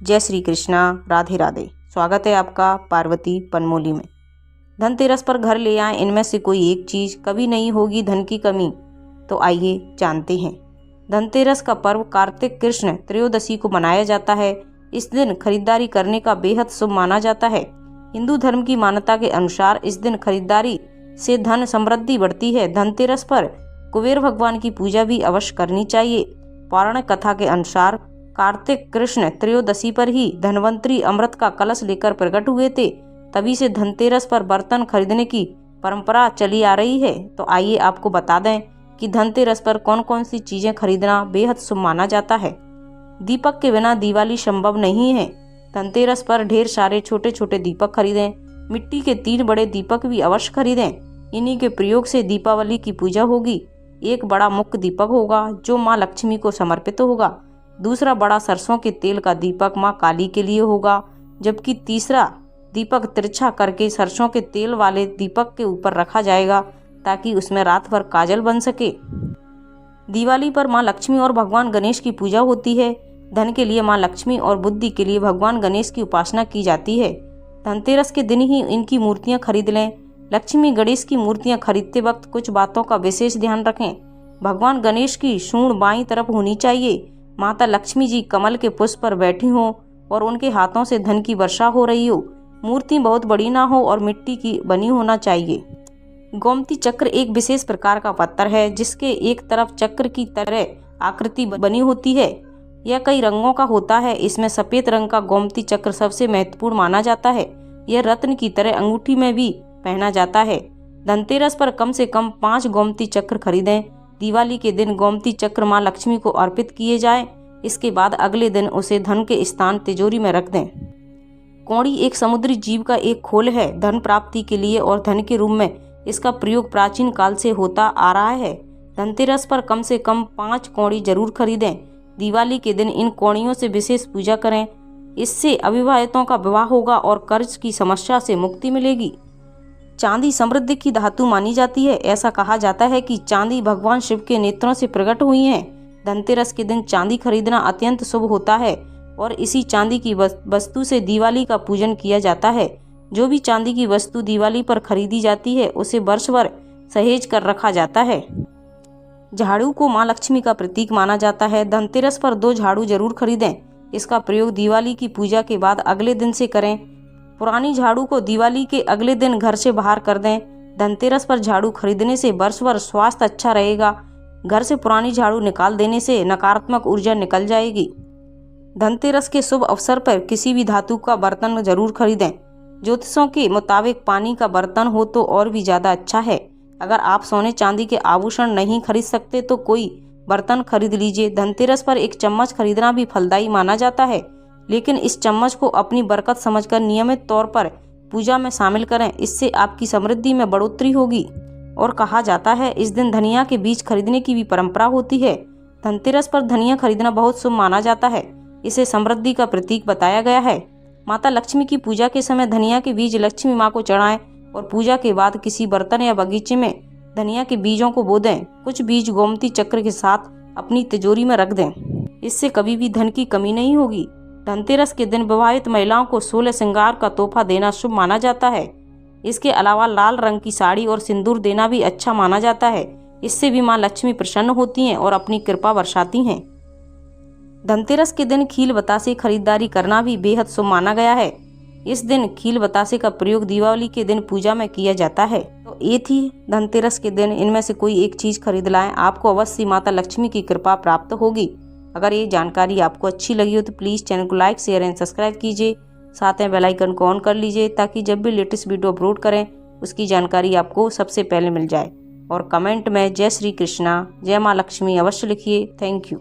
जय श्री कृष्णा, राधे राधे। स्वागत है आपका पार्वती पनमोली में। धनतेरस पर घर ले आए इनमें से कोई एक चीज, कभी नहीं होगी धन की कमी। तो आइए जानते हैं। धनतेरस का पर्व कार्तिक कृष्ण त्रयोदशी को मनाया जाता है। इस दिन खरीदारी करने का बेहद शुभ माना जाता है। हिंदू धर्म की मान्यता के अनुसार इस दिन खरीदारी से धन समृद्धि बढ़ती है। धनतेरस पर कुबेर भगवान की पूजा भी अवश्य करनी चाहिए। पौराणिक कथा के अनुसार कार्तिक कृष्ण त्रयोदशी पर ही धनवंतरी अमृत का कलश लेकर प्रकट हुए थे। तभी से धनतेरस पर बर्तन खरीदने की परंपरा चली आ रही है। तो आइए आपको बता दें कि धनतेरस पर कौन कौन सी चीजें खरीदना बेहद शुभ माना जाता है। दीपक के बिना दिवाली संभव नहीं है। धनतेरस पर ढेर सारे छोटे छोटे दीपक खरीदें। मिट्टी के 3 बड़े दीपक भी अवश्य खरीदें। इन्हीं के प्रयोग से दीपावली की पूजा होगी। एक बड़ा मुख्य दीपक होगा जो माँ लक्ष्मी को समर्पित होगा। दूसरा बड़ा सरसों के तेल का दीपक माँ काली के लिए होगा, जबकि तीसरा दीपक तिरछा करके सरसों के तेल वाले दीपक के ऊपर रखा जाएगा ताकि उसमें रात भर काजल बन सके। दिवाली पर माँ लक्ष्मी और भगवान गणेश की पूजा होती है। धन के लिए माँ लक्ष्मी और बुद्धि के लिए भगवान गणेश की उपासना की जाती है। धनतेरस के दिन ही इनकी मूर्तियाँ खरीद लें। लक्ष्मी गणेश की मूर्तियाँ खरीदते वक्त कुछ बातों का विशेष ध्यान रखें। भगवान गणेश की सूंड बाईं तरफ होनी चाहिए। माता लक्ष्मी जी कमल के पुष्प पर बैठी हों और उनके हाथों से धन की वर्षा हो रही हो। मूर्ति बहुत बड़ी ना हो और मिट्टी की बनी होना चाहिए। गोमती चक्र एक विशेष प्रकार का पत्थर है जिसके एक तरफ चक्र की तरह आकृति बनी होती है। यह कई रंगों का होता है। इसमें सफेद रंग का गोमती चक्र सबसे महत्वपूर्ण माना जाता है। यह रत्न की तरह अंगूठी में भी पहना जाता है। धनतेरस पर कम से कम 5 गोमती चक्र खरीदें। दिवाली के दिन गोमती चक्र माँ लक्ष्मी को अर्पित किए जाएं। इसके बाद अगले दिन उसे धन के स्थान तिजोरी में रख दें। कौड़ी एक समुद्री जीव का एक खोल है धन प्राप्ति के लिए और धन के रूप में इसका प्रयोग प्राचीन काल से होता आ रहा है। धनतेरस पर कम से कम 5 कौड़ी जरूर खरीदें। दिवाली के दिन इन कौड़ियों से विशेष पूजा करें। इससे अविवाहितों का विवाह होगा और कर्ज की समस्या से मुक्ति मिलेगी। चांदी समृद्धि की धातु मानी जाती है। ऐसा कहा जाता है कि चांदी भगवान शिव के नेत्रों से प्रकट हुई है। धनतेरस के दिन चांदी खरीदना अत्यंत शुभ होता है और इसी चांदी की वस्तु से दिवाली का पूजन किया जाता है। जो भी चांदी की वस्तु दिवाली पर खरीदी जाती है उसे वर्ष भर सहेज कर रखा जाता है। झाड़ू को माँ लक्ष्मी का प्रतीक माना जाता है। धनतेरस पर 2 झाड़ू जरूर खरीदें। इसका प्रयोग दिवाली की पूजा के बाद अगले दिन से करें। पुरानी झाड़ू को दिवाली के अगले दिन घर से बाहर कर दें। धनतेरस पर झाड़ू खरीदने से वर्ष भर स्वास्थ्य अच्छा रहेगा। घर से पुरानी झाड़ू निकाल देने से नकारात्मक ऊर्जा निकल जाएगी। धनतेरस के शुभ अवसर पर किसी भी धातु का बर्तन जरूर खरीदें। ज्योतिषों के मुताबिक पानी का बर्तन हो तो और भी ज़्यादा अच्छा है। अगर आप सोने चांदी के आभूषण नहीं खरीद सकते तो कोई बर्तन खरीद लीजिए। धनतेरस पर एक चम्मच खरीदना भी फलदायी माना जाता है, लेकिन इस चम्मच को अपनी बरकत समझकर नियमित तौर पर पूजा में शामिल करें। इससे आपकी समृद्धि में बढ़ोतरी होगी। और कहा जाता है इस दिन धनिया के बीज खरीदने की भी परंपरा होती है। धनतेरस पर धनिया खरीदना बहुत शुभ माना जाता है। इसे समृद्धि का प्रतीक बताया गया है। माता लक्ष्मी की पूजा के समय धनिया के बीज लक्ष्मी माँ को चढ़ाएं और पूजा के बाद किसी बर्तन या बगीचे में धनिया के बीजों को बो दें। कुछ बीज गोमती चक्र के साथ अपनी तिजोरी में रख दें। इससे कभी भी धन की कमी नहीं होगी। धनतेरस के दिन विवाहित महिलाओं को 16 श्रृंगार का तोहफा देना शुभ माना जाता है। इसके अलावा लाल रंग की साड़ी और सिंदूर देना भी अच्छा माना जाता है। इससे भी माँ लक्ष्मी प्रसन्न होती हैं और अपनी कृपा बरसाती हैं। धनतेरस के दिन खील बतासे खरीदारी करना भी बेहद शुभ माना गया है। इस दिन खील बतासे का प्रयोग दीपावली के दिन पूजा में किया जाता है। तो ये थी धनतेरस के दिन इनमें से कोई एक चीज खरीद लाएं। आपको अवश्य माता लक्ष्मी की कृपा प्राप्त होगी। अगर ये जानकारी आपको अच्छी लगी हो तो प्लीज़ चैनल को लाइक, शेयर एंड सब्सक्राइब कीजिए। साथ में बेल आइकन को ऑन कर लीजिए ताकि जब भी लेटेस्ट वीडियो अपलोड करें उसकी जानकारी आपको सबसे पहले मिल जाए। और कमेंट में जय श्री कृष्णा, जय माँ लक्ष्मी अवश्य लिखिए। Thank you.